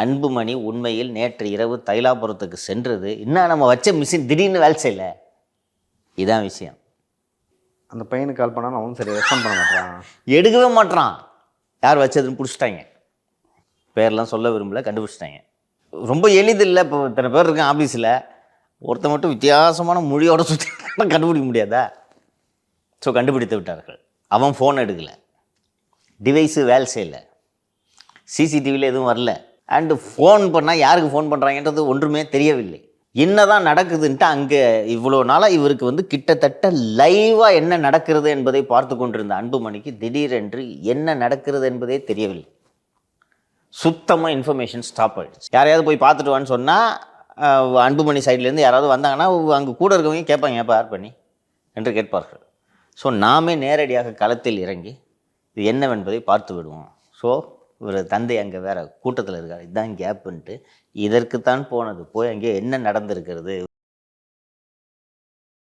அன்புமணி உண்மையில் நேற்று இரவு தைலாபுரத்துக்கு சென்றது, இன்னும் நம்ம வச்ச மிஷின் திடீர்னு வேலை செய்யல. இதான் விஷயம். அந்த பையனுக்கு கால் பண்ணாலும் அவனும் சரி ரெஸ்பாண்ட் பண்ண மாட்டான், எடுக்கவே மாட்டான். யார் வச்சதுன்னு பிடிச்சிட்டாங்க. பேர்லாம் சொல்ல விரும்பல, கண்டுபிடிச்சிட்டாங்க. ரொம்ப எளிதில்லை. இப்போ இத்தனை பேர் இருக்கேன் ஆஃபீஸில், ஒருத்த மட்டும் வித்தியாசமான மொழியோட சுற்றி கண்டுபிடிக்க முடியாதா? ஸோ கண்டுபிடித்து விட்டார்கள். அவன் ஃபோன் எடுக்கலை, டிவைஸு வேலை செய்யலை, சிசிடிவியில் எதுவும் வரல. அண்டு ஃபோன் பண்ணால் யாருக்கு ஃபோன் பண்ணுறாங்கன்றது ஒன்றுமே தெரியவில்லை. என்னதான் நடக்குதுன்ட்டு அங்கே இவ்வளோ நாளாக இவருக்கு கிட்டத்தட்ட லைவாக என்ன நடக்கிறது என்பதை பார்த்து கொண்டிருந்த அன்புமணிக்கு திடீரென்று என்ன நடக்கிறது என்பதே தெரியவில்லை. சுத்தமாக இன்ஃபர்மேஷன் ஸ்டாப் ஆகிடுச்சு. யாரையாவது போய் பார்த்துட்டு வான்னு சொன்னால் அன்புமணி சைட்லேருந்து யாராவது வந்தாங்கன்னா அங்கே கூட இருக்கவங்க கேட்பாங்க, ஏப்பா யார் பண்ணி என்று கேட்பார்கள். ஸோ நாமே நேரடியாக களத்தில் இறங்கி இது என்னவென்பதை பார்த்து விடுவோம். ஸோ இவர் தந்தை அங்கே வேறு கூட்டத்தில் இருக்கார், இதுதான் கேப்புன்ட்டு இதற்குத்தான் போனது. போய் அங்கே என்ன நடந்திருக்கிறது,